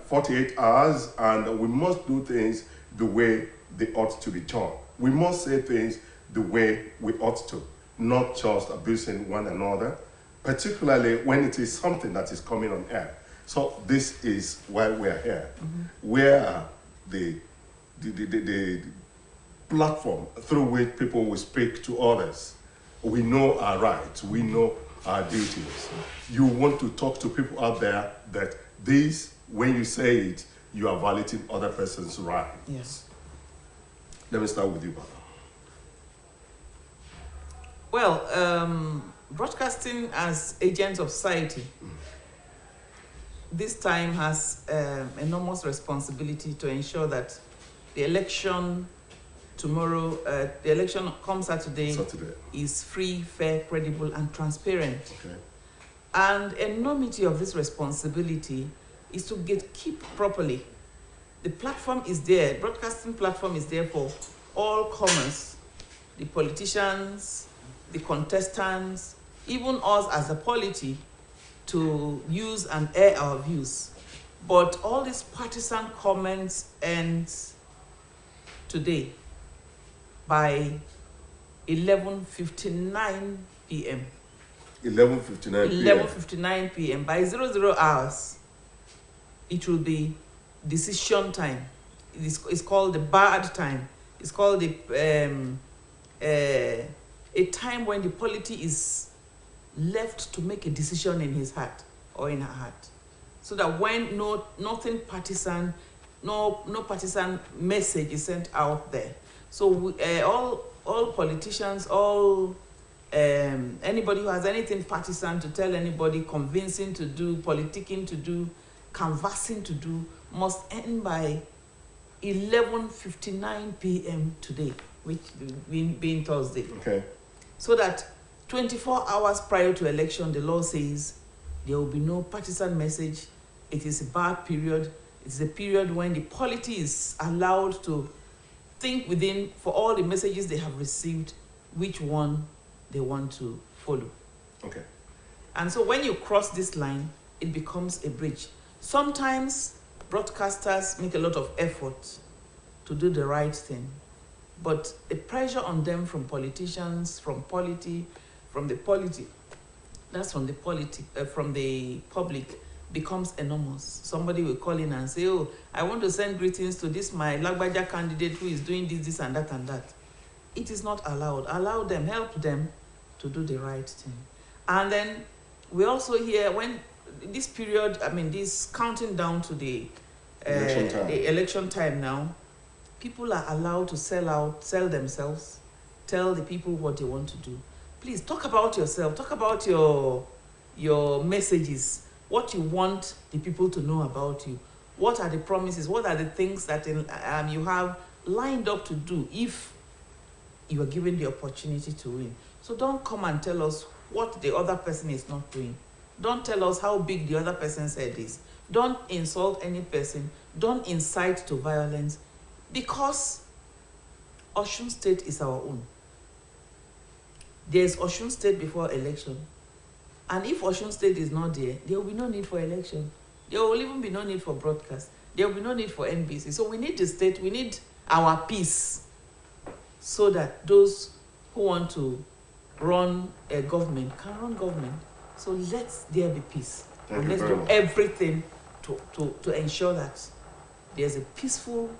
48 hours, and we must do things the way they ought to be done. We must say things the way we ought to, not just abusing one another, particularly when it is something that is coming on air. So this is why we are here. Where are the platform through which people will speak to others. We know our rights, we know our duties. You want to talk to people out there that this, when you say it, you are violating other person's rights. Yes. Let me start with you, Baba. Well, broadcasting as agents of society, this time has enormous responsibility to ensure that the election tomorrow, the election come Saturday, is free, fair, credible, and transparent. Okay. And enormity of this responsibility is to keep properly. The platform is there, broadcasting platform is there for all comers, the politicians, the contestants, even us as a polity, to use and air our views. But all these partisan comments ends today by 11:59 p.m. 11:59 p.m. 11:59 p.m. By 00 hours, it will be decision time. It's called the bad time. It's called the a time when the polity is left to make a decision in his heart or in her heart, so that when nothing partisan, no partisan message is sent out there. So we, all politicians, all anybody who has anything partisan to tell anybody, convincing to do, politicking to do, canvassing to do, must end by 11:59 p.m. today, which being Thursday. Okay. So that 24 hours prior to election, the law says there will be no partisan message. It is a bad period. It's a period when the polity is allowed to think within, for all the messages they have received, which one they want to follow. Okay. And so when you cross this line, it becomes a bridge. Sometimes broadcasters make a lot of effort to do the right thing, but the pressure on them from politicians, from the public becomes enormous. Somebody will call in and say, oh, I want to send greetings to this, my Lagbaja candidate who is doing this, and that, and that. It is not allowed. Allow them, help them to do the right thing. And then we also hear when this period, I mean, this counting down to the election time now, people are allowed to sell themselves, tell the people what they want to do. Please talk about yourself, talk about your messages, what you want the people to know about you. What are the promises? What are the things that you have lined up to do if you are given the opportunity to win? So don't come and tell us what the other person is not doing. Don't tell us how big the other person's head is. Don't insult any person. Don't incite to violence, because Osun State is our own. There's Osun State before election. And if Osun State is not there, there will be no need for election. There will even be no need for broadcast. There will be no need for NBC. So we need the state, we need our peace, so that those who want to run a government can run government. So let there be peace. And let's do everything to ensure that there's a peaceful,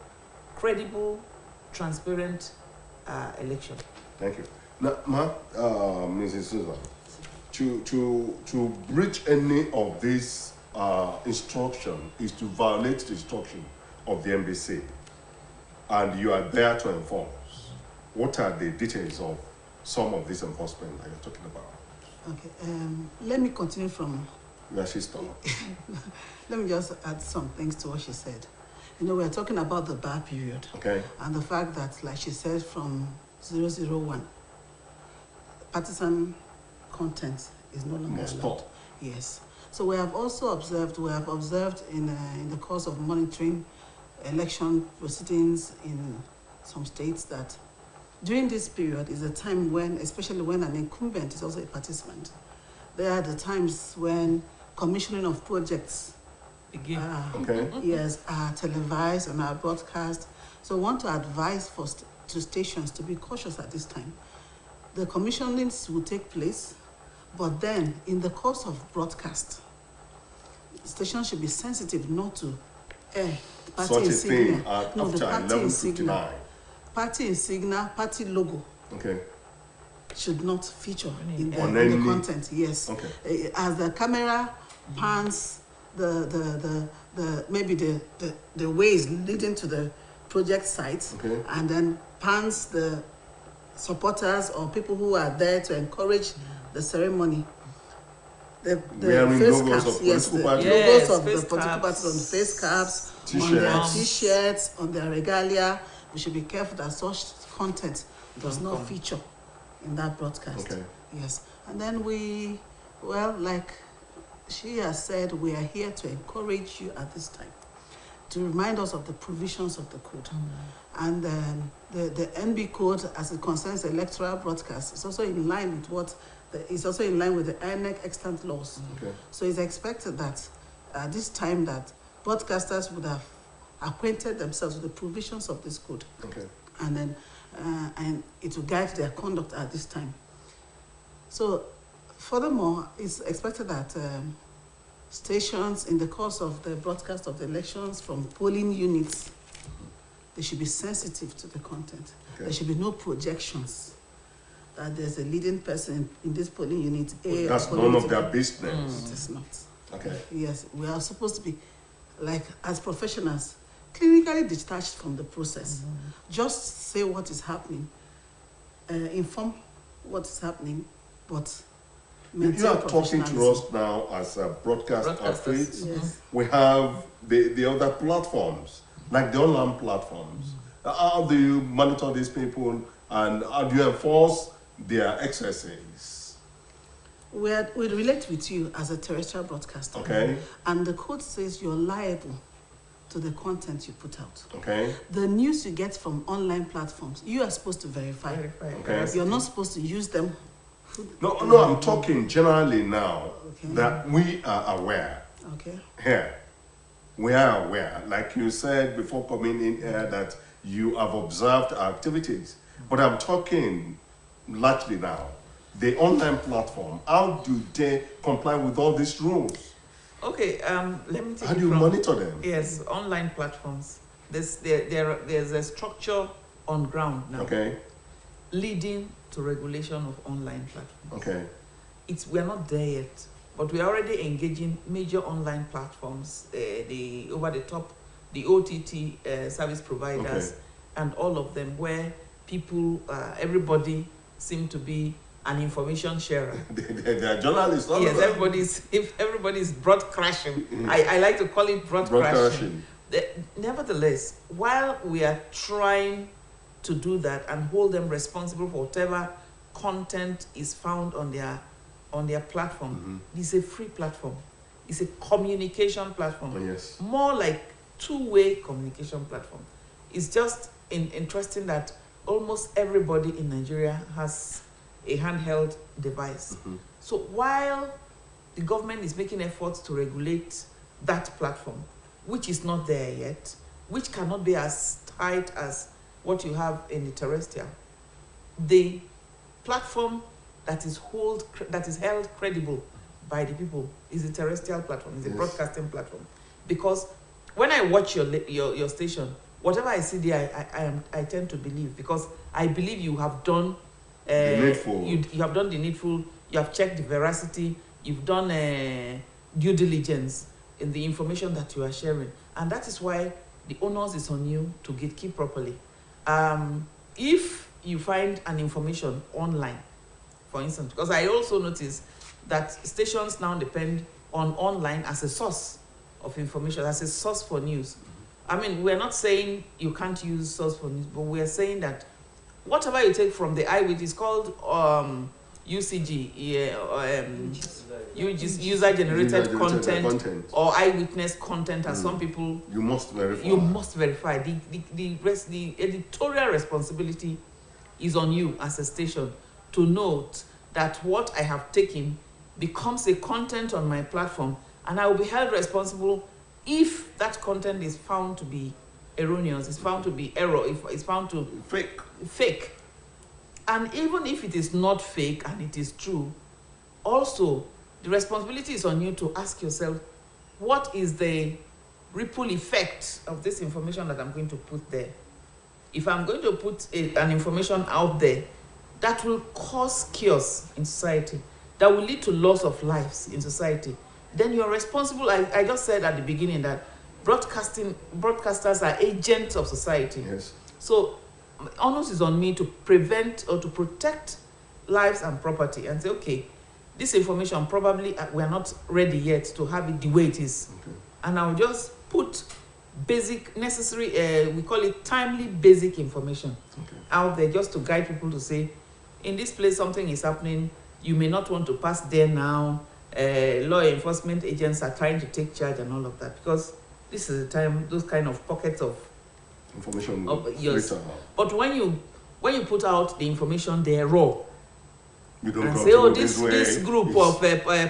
credible, transparent election. Thank you. Now, Mrs. Susan, to breach any of these instruction is to violate the instruction of the NBC, and you are there to enforce. What are the details of some of this enforcement that you're talking about? Okay, let me continue from... Yeah, she's done. Let me just add some things to what she said. You know, we're talking about the bad period. Okay. And the fact that, like she said, from 001, partisan content is no longer allowed. Yes. So we have also observed, in the course of monitoring election proceedings in some states, that during this period is a time when, especially when an incumbent is also a participant, there are the times when commissioning of projects Again. Okay. Yes, are televised and are broadcast. So I want to advise to stations to be cautious at this time. The commissionings will take place, but then in the course of broadcast, stations should be sensitive not to air party Such a insignia. thing after No, the party 11:59. Party insignia, party logo Okay. should not feature in On the any- content. Yes. Okay. As the camera pans maybe the ways leading to the project site, Okay. and then pans the supporters or people who are there to encourage the ceremony. The Wearing face logos caps, of yes, the political parties. logos Yes, of face the political caps. parties on the face caps, on T-shirts. their t-shirts, on their regalia. We should be careful that such content does not feature in that broadcast. Okay. Yes, and then like she has said, we are here to encourage you at this time, to remind us of the provisions of the code. And the NB code, as it concerns electoral broadcast, is also in line with the INEC extant laws. Okay. So it's expected that at this time that broadcasters would have acquainted themselves with the provisions of this code. Okay. And then and it will guide their conduct at this time. So furthermore, it's expected that stations, in the course of the broadcast of the elections from polling units, they should be sensitive to the content. Okay. There should be no projections that there's a leading person in this polling unit. That's none of their business. It is not. Okay. Yes, we are supposed to be, like, as professionals, clinically detached from the process. Just say what is happening, inform what is happening, but maintain You are talking to professionalism. us now as a broadcast Broadcasters. outfit. Yes. We have the other platforms, like the online platforms. How do you monitor these people, and how do you enforce their excesses? We relate with you as a terrestrial broadcaster. Okay. And the code says you're liable to the content you put out. Okay. The news you get from online platforms, you are supposed to verify. Okay. You're not supposed to use them. No, I'm talking generally now Okay. that we are aware Okay. here. We are aware, like you said before coming in here, that you have observed our activities. But I'm talking largely now, the online platform, how do they comply with all these rules? Okay, let me take How it do you from, monitor them? Yes, online platforms. There's a structure on ground now Okay, leading to regulation of online platforms. okay, We're not there yet, but we're already engaging major online platforms, the over-the-top, the OTT service providers, Okay. and all of them, where people, everybody seem to be an information sharer. they are journalists. all Yes, of them. everybody's broad crashing. I like to call it broad crashing. Broadcasting. Nevertheless, while we are trying to do that and hold them responsible for whatever content is found on their platform, it's a free platform. It's a communication platform. Oh, yes. More like two-way communication platform. It's just interesting that almost everybody in Nigeria has a handheld device. So while the government is making efforts to regulate that platform, which is not there yet, which cannot be as tight as what you have in the terrestrial, the platform that is held credible by the people is the terrestrial platform, is the broadcasting platform. Because when I watch your station, whatever I see there, I tend to believe, because I believe you have done The needful. You have done the needful. You have checked the veracity. You've done due diligence in the information that you are sharing, and that is why the onus is on you to gatekeep properly. If you find an information online, for instance, because I also notice that stations now depend on online as a source of information, as a source for news. I mean, we're not saying you can't use source for news, but we're saying that whatever you take from the eyewitness is called UCG, user-generated content, or eyewitness content, as some people. You must verify. You must verify. The editorial responsibility is on you as a station to note that what I have taken becomes a content on my platform, and I will be held responsible if that content is found to be erroneous, it's found to be error, if it's found to fake, and even if it is not fake and it is true, also the responsibility is on you to ask yourself, what is the ripple effect of this information that I'm going to put there? If I'm going to put an information out there that will cause chaos in society, that will lead to loss of lives in society, then you're responsible. I just said at the beginning that broadcasters are agents of society. Yes. So onus is on me to prevent or to protect lives and property and say, okay, this information probably we're not ready yet to have it the way it is. Okay. And I'll just put basic, necessary, we call it timely basic information out there just to guide people to say, in this place something is happening, you may not want to pass there now, law enforcement agents are trying to take charge and all of that, because this is the time those kind of pockets of information yes. later. But when you put out the information there raw, you don't and say, oh, this group of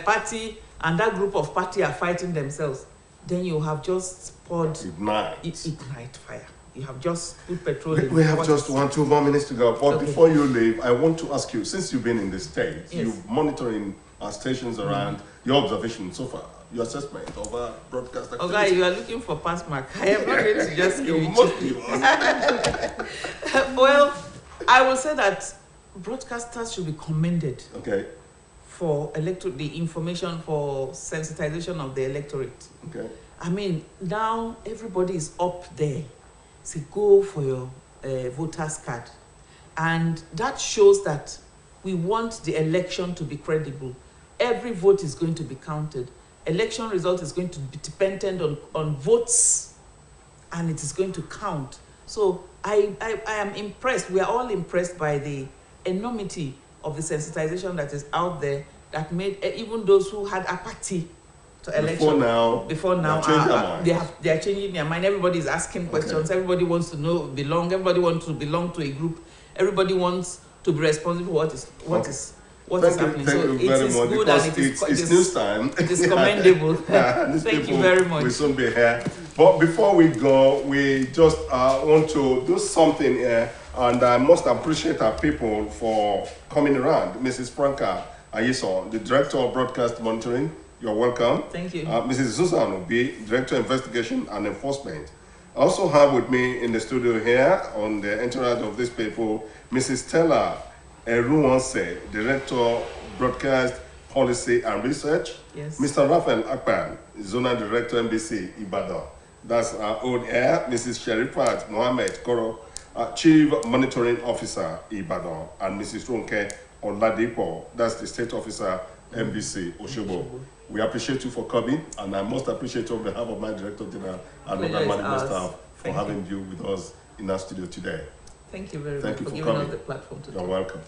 party and that group of party are fighting themselves, then you have just poured ignite fire. You have just put petrol in. We have just 2 more minutes to go. But before you leave, I want to ask you, since you've been in the States, yes. you've monitoring our stations around, your observation so far, your assessment of our broadcast activity. Okay, you are looking for pass mark. I am not going to just give you. Well, I will say that broadcasters should be commended for the information for sensitization of the electorate. Okay. I mean, now everybody is up there. So go for your voter's card. And that shows that we want the election to be credible. Every vote is going to be counted. Election result is going to be dependent on votes, and it is going to count. So I am impressed. We are all impressed by the enormity of the sensitization that is out there, that made even those who had apathy to election before now they are changing their mind. Everybody is asking questions. Everybody wants to belong. Everybody wants to belong to a group. Everybody wants to be responsible for what is happening. Thank you very much, good, because and it's news time. It is commendable. Thank you very much. We'll soon be here. But before we go, we just want to do something here, and I must appreciate our people for coming around. Mrs. Franca Ayiso, the Director of Broadcast Monitoring, you're welcome. Thank you. Mrs. Susan Obi, Director of Investigation and Enforcement. I also have with me in the studio here, on the entourage of these people, Mrs. Stella Eruwanse, Director, Broadcast Policy and Research. Yes. Mr. Raphael Akpan, Zonal Director, NBC, Ibadan. That's our old air. Mrs. Sherifat Mohammed Koro, Chief Monitoring Officer, Ibadan. And Mrs. Ronke Oladipo, that's the State Officer, NBC, Oshobo. We appreciate you for coming, and I must appreciate you on behalf of my Director General and other management staff for having you with us in our studio today. Thank you very much for giving coming. us the platform today. You're welcome.